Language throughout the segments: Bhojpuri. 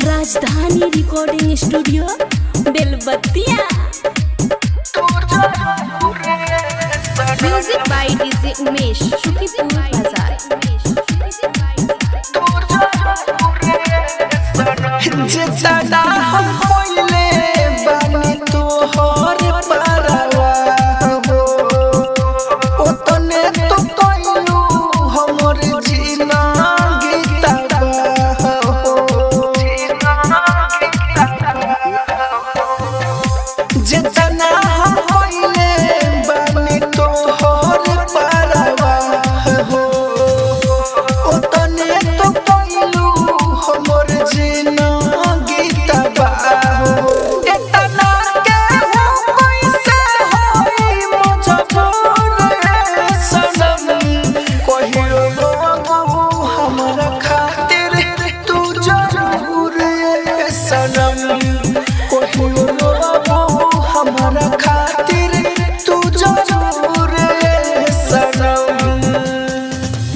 राजधानी recording studio Belbattiya. Music by DJ Umesh Shukipur बाजार। जितना हम पहिले बानी तोहर परवा हो ओतने तो कइलू हमर जीना गीतवा हो जितना हम पहिले बानी तोहर परवा हो ओतने तो कइलू हमर जीना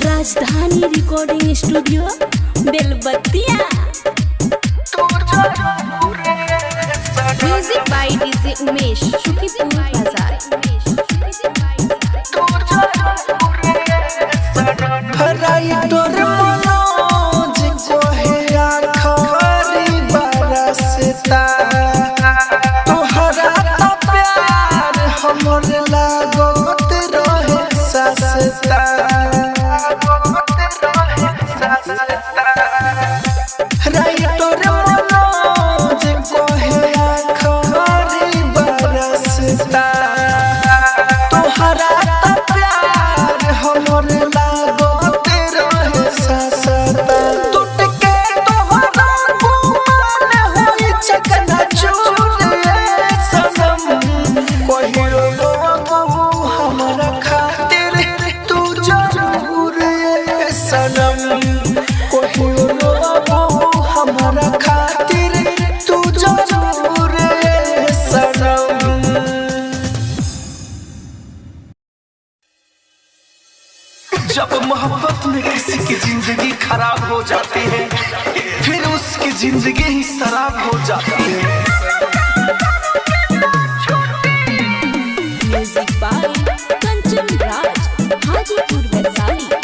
Rajdhani recording studio Belbattiya. Music by DJ Umesh Shukipur बाजार। राइटर मनोज कोहे आखरी बरसता तोहरा त प्यार हमर लागत रहे सस्ता राइटर मनोज कोहे आखरी बरसता तोहरा त प्यार हमर लागत रहे सस्ता टूट के तोहरा गुमान होई चकना चूर सनम कहियो हमरा खातिर तू जरूर सनम कहियो हमरा खातिर तू जरूर सनम। जब मोहब्बत में किसी की जिंदगी खराब हो जाती है फिर उसकी जिंदगी ही शराब हो जाती है। Music by Kanchan Raj Hajipur Vaishali.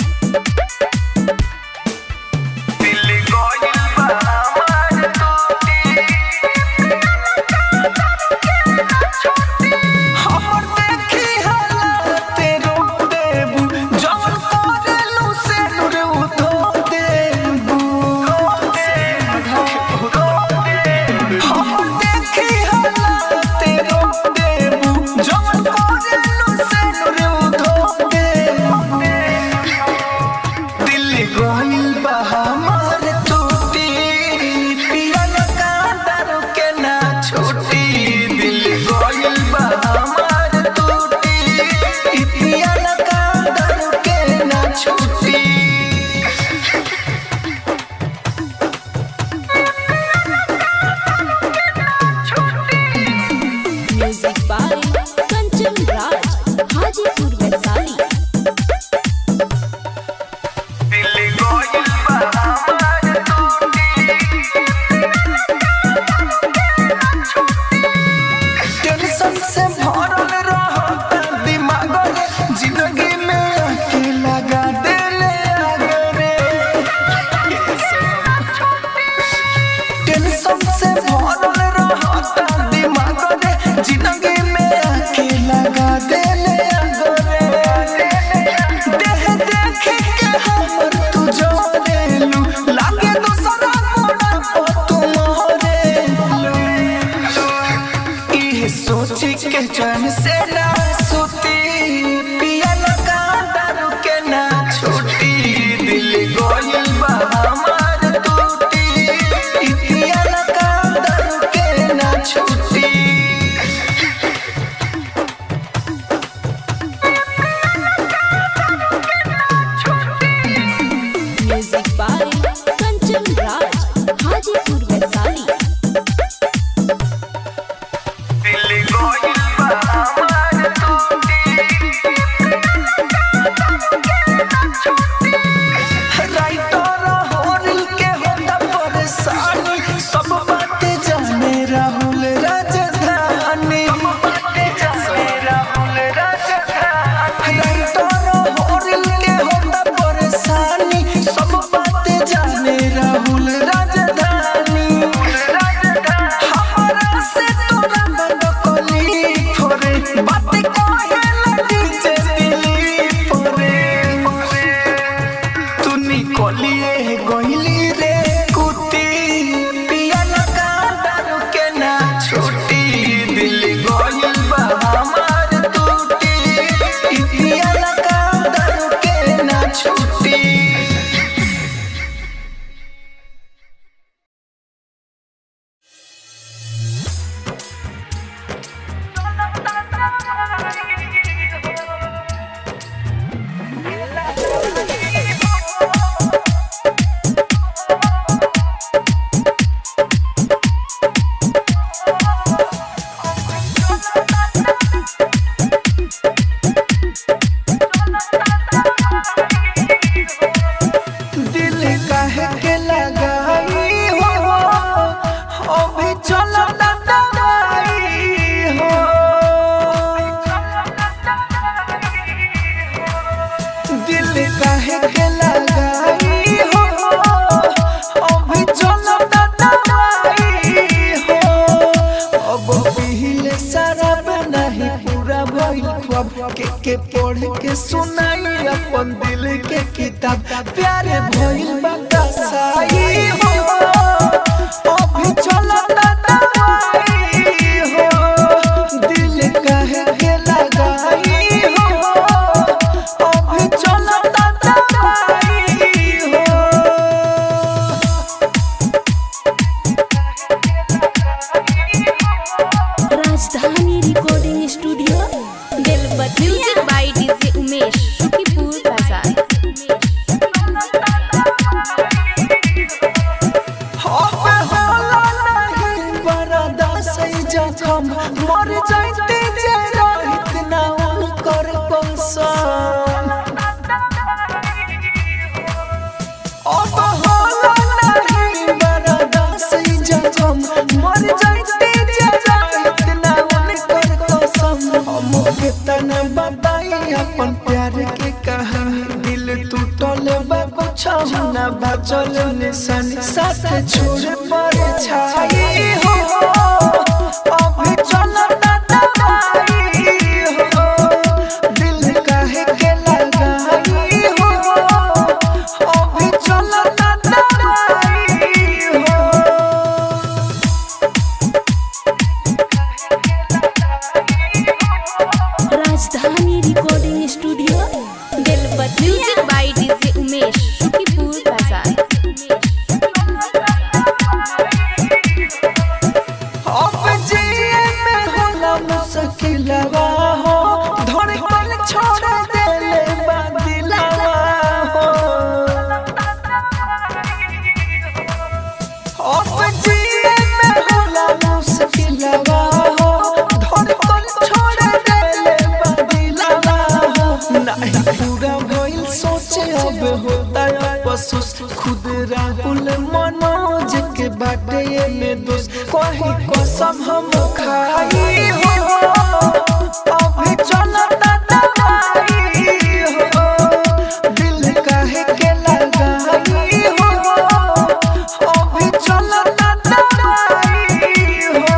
Music by Kanchan Raj Hajipur Vaishali. Tension से भरल रहता दिमाग रे जिंदगी में अकेला लगा देले आगे टेंशन से भरल रहता दिमाग रे जिंदगी सोची के चैन से ना सोती पिया लगा दारू के ना छोटी दिल गोयल बा हमार टूटी पिया लगा दारू के ना छोटी म्यूजिक बाय कंचन राज हाजीपुर वैशाली। के पढ़ के सुनाई अपन दिल के किताब प्यारे भइल बा कसाई हो अभी चलता दवाई हो दिल काहे के लगाई हो अभी चलता दवाई हो Rajdhani recording studio music by DJ Umesh Shukipur बाजार। मर जाते जे रहित ना उनकर पसंद अब होला नहीं बर्दाश्त जखम मर जाते जे रहित ना उनकर पसंद हम कितना बताई अपन प्यार के कहानी दिल टूटल बा कुछ ना बचल निशानी साथ छोड़ पर छाई हो अभी चलता दवाई हो दिल काहे के लगाई हो अभी चलता दवाई हो Rajdhani recording studio music by DJ Umesh Shukipur बाजार। अब जिए में होला मुश्किलवा हो धड़कन छोड़ देले बा दिलवा हो अब जिए में होला मुश्किलवा हो धड़कन छोड़ देले बा दिलवा हो नहीं पूरा भइल सोचे अब होता अफसोस खुद राहुल मनोज के बाटे में दोस्त कहीं कसम हम खाई हो अभी चलता दवाई हो दिल काहे के लगाई हो अभी चलता दवाई हो।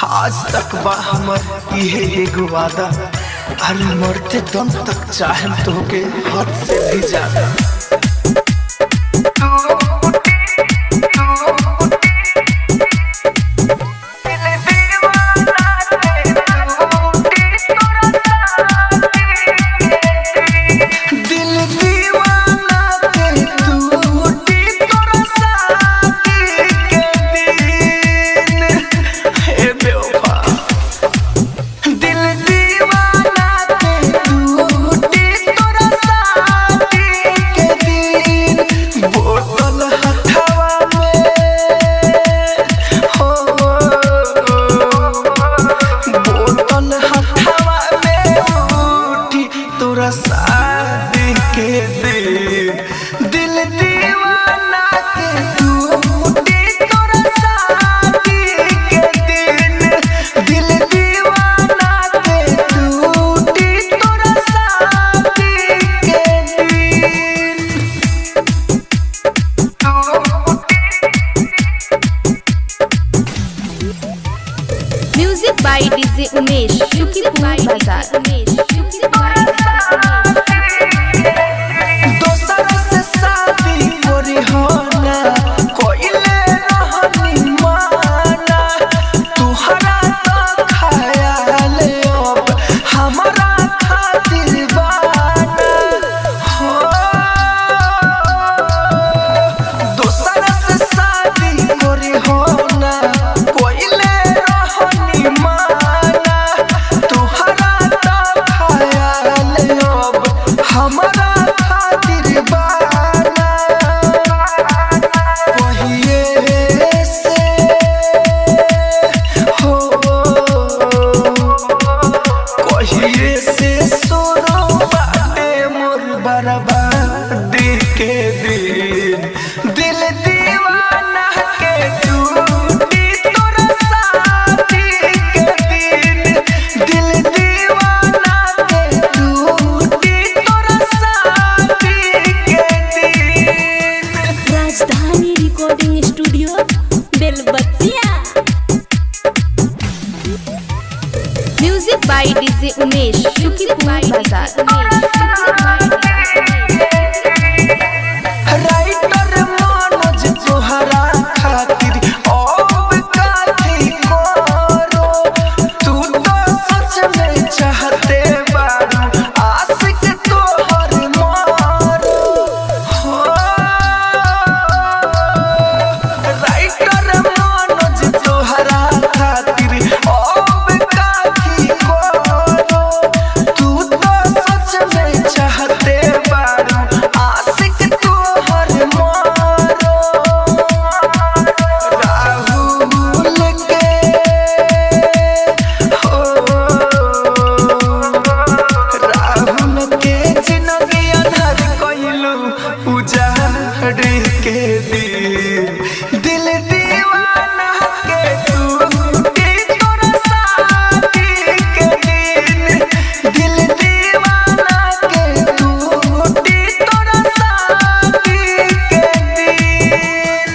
आज तक बा हमर इहे एगो वादा अरे मरते दम तक चाहम तोके हद से भी ज्यादा by DJ Umesh, Shukipur Bazaar. दोसर से शादी करी हो ना कोइले रहनी माना तुहरा तो ख्याल अब हमारा खातिर बाना हो दोसर से शादी करी हो ना कोइले रहनी माना तुहरा तो ख्याल अब हमारा खातिर बाना कहिए से हो कहिए से सुनो बाटे मोर बर्बादी के दिन दिल दीवाना के टूटी तोरा शादी के दिन दिल दीवाना के टूटी तोरा शादी के दिन Rajdhani recording studio Belbattiya. Music by DJ Umesh, शुक्रिया बाजार। राइटर मनोज तोहरा खातिर अब काथी करो तू तो सच में चाहते बारू आशिक तोहर मारो हो राइटर मनोज तोहरा खातिर अब काथी करो तू तो सच में चाहते बारू आशिक तोहर मारो राहुल के हो राहुल के जिंदगी अनहर कइलू उजाड़ के दिल दीवाना के टूटी तोरा शादी के दिन दिल दीवाना के टूटी तोरा शादी के दिन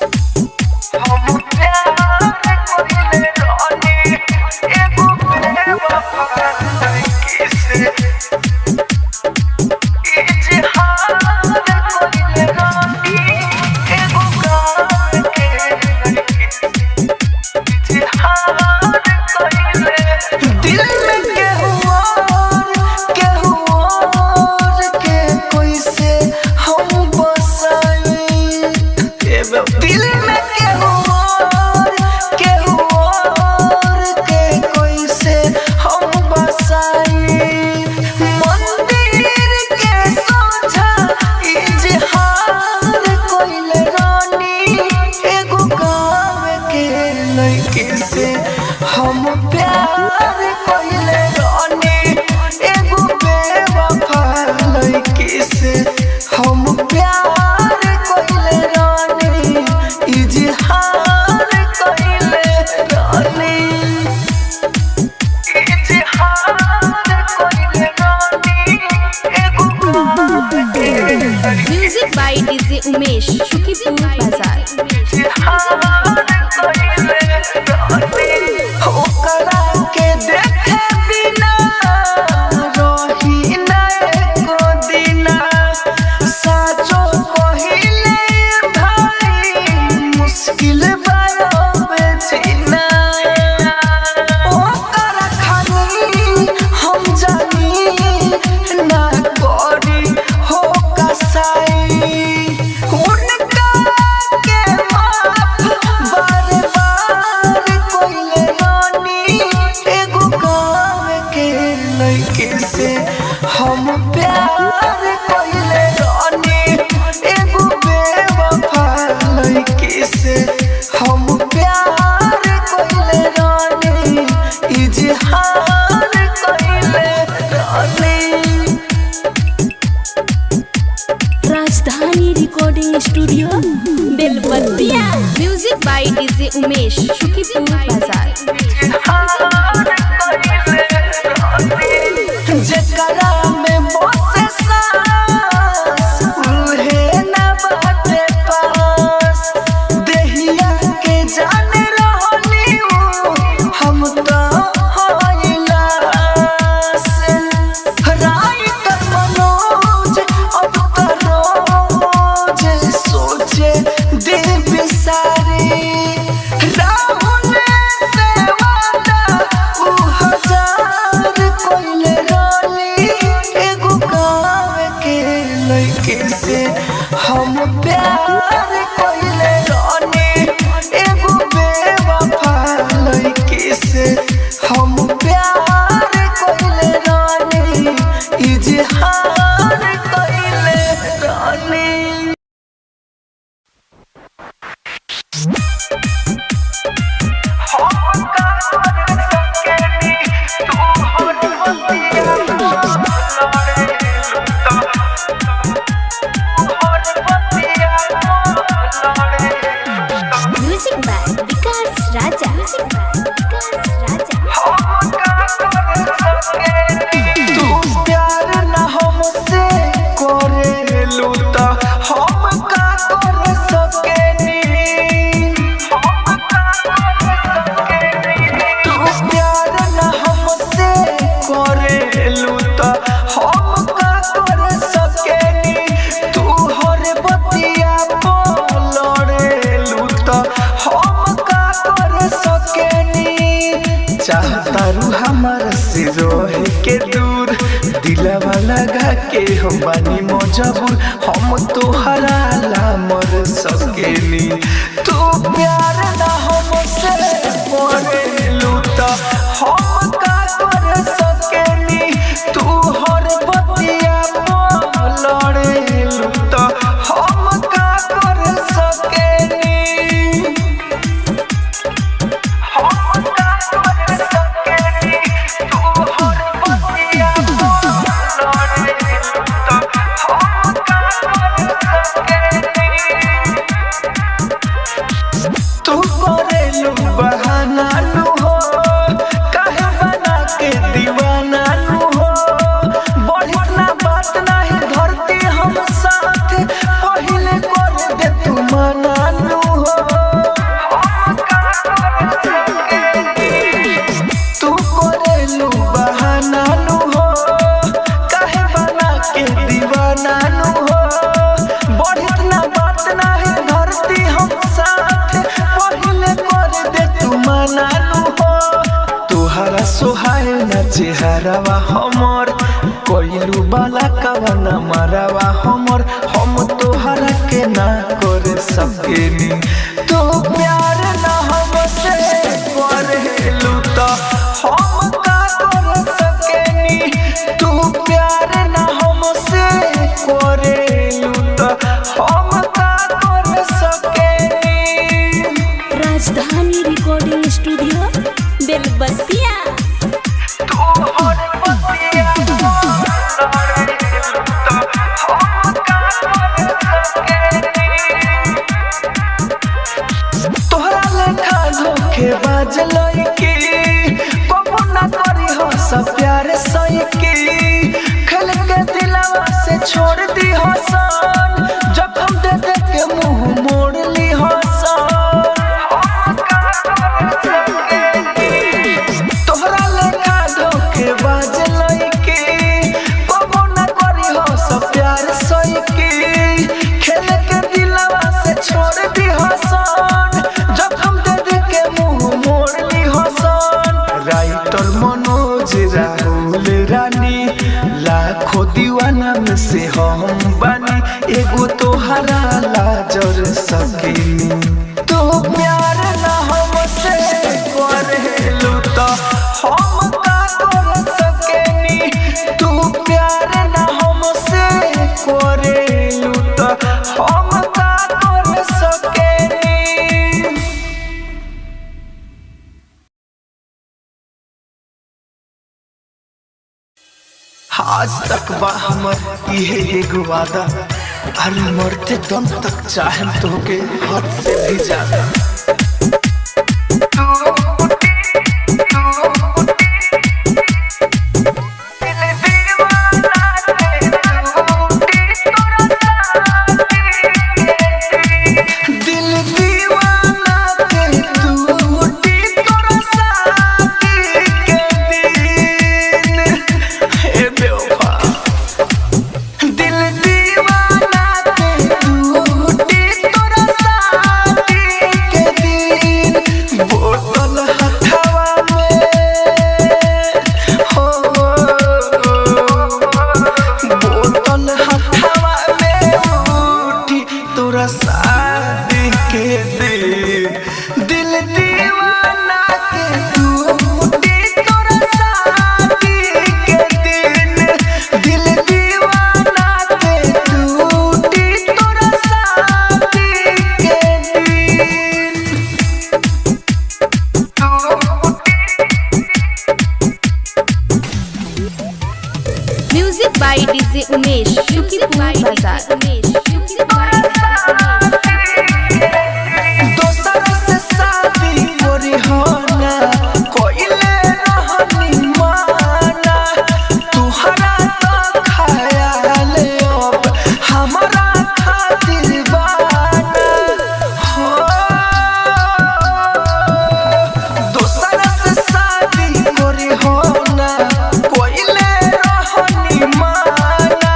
हम प्यार करिले रानी एगो बेवफा लड़की से इजहार करिले रानी एगो गाँव के लड़की से इजहार करिले दिल में केहू और के कोई से हम बसाई दिल में केहू और के कोई से हम बसाई मंदिर के सोझा इजहार कइले रानी एगो गाँव के लड़की से हम प्यार कइले रानी एगो बेवफा लड़की से हम प्यार कइले रानी इजहार कइले रानी इजहार कइले रानी एगो गाँव के म्यूजिक बाय डीजे उमेश, शुक्रिया बाजार। ओकरा के देखे बिना रही ना एको दिना साचो कहिले भाई मुश्किल बायो बेचीना ओकरा खानी हम जानी ना करी हो कसाई उनका के माफ बार बार कोइले रानी एगो गाँव के लड़की से हम प्यार कोइले रानी एगो बेवफा लड़की से हम प्यार कोइले रानी इजहार कोइले रानी राजधानी recording studio Belbattiya. Music by DJ Umesh, शुक्रिया बाजार। जेकरा में बसे सांस उहे ना बाटे पास लइके से हम प्यार कइले रानी एगो बेवफा लइके से हम प्यार कइले रानी इजहार कइले रानी म्यूजिक बाय विकास राजा तू प्यार न हमसे करेलू त हम का कर सकेनी तू प्यार न हमसे करेलू त हम का कर सकेनी तू हर बतिया लड़ेलू त हम का कर सकेनी चाहतारू हमार से रहे के दूर दिलवा लगा के हम बानी मजबूर हम तोहरा ला मर सकेनी तू प्यार ना हमसे करेलू त हम का कर सकेनी तू हर बतिया लड़ेलू त हम का कर सकेनी तू करेलू बहाना लू हो काहे बना के दीवाना लू हो बढ़ित ना बात नहीं धरती हम साथ पहले कर दे तू मना लू हो तू करेलू बहाना लू हो काहे बना के दीवाना लू हो बढ़ित ना बात नहीं धरती हम साथ पहले कर दे तू मना लू हो तुहरा सोहाय ना चेहरावा हमर कोइलू बाला कवना मारावा हमर हम तोहरा के ना कर सकेनी तू प्यार ना हमसे करेलू त हम का कर सकेनी तू प्यार ना हमसे करेलू त हम का कर सकेनी राजधानी रिकॉर्डिंग स्टूडियो बेलबतिया तू हर बतिया लड़ेलू त हम का कर सकेनी तोहरा लेखा धोखेबाज लइकी कबो ना करी हो सब प्यार सइकी खेल के दिलवा से छोड़ दी हसन जखम दे दे के मुंह मोड़ ली हसन तोहरा लेखा धोखेबाज लइकी कबो ना करी हो सब प्यार सइकी खेल के दिलवा से छोड़ दी हसन जखम दे दे के मुंह मोड़ ली हसन राइटर मनोज राहुल रानी लाखों दीवाना में से हम बानी एगो तोहरा ला जर सकेनी तू प्यार ना हमसे करेलू त हम का कर सकेनी तू प्यार ना हमसे करेलू त हम का कर सकेनी आज तक बा हमर इहे एगो वादा अरे मरते दम तक चाहे तोके हद से भी ज्यादा दिल दीवाना के टूटी तोरा साथी के दिन हे बेवफा दिल दीवाना के टूटी तोरा साथी के शुकीपुर बाजार। दोसर से शादी करी हो ना कोइले रहनी माना तुहरा तो ख्याल अब हमरा खातिर बाना हो दोसर से शादी करी हो ना कोइले रहनी माना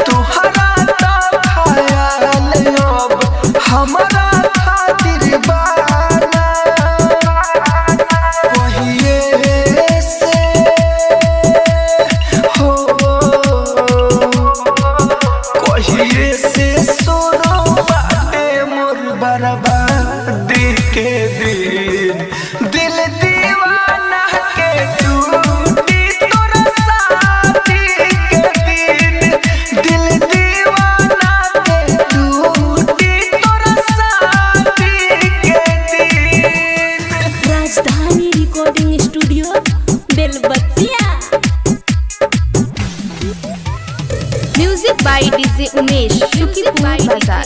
तुहरा तो ख्याल अब हमरा खातिर बाना वहिए से हो कहिए से सोनो बाटे मोर बर्बादी के दिन दिल दीवाना के टूटी तोरा साथी के दिन दिल दीवाना के टूटी तोरा साथी के दिन Rajdhani recording studio Belbattiya. Music by DJ Umesh Shukipur बाजार।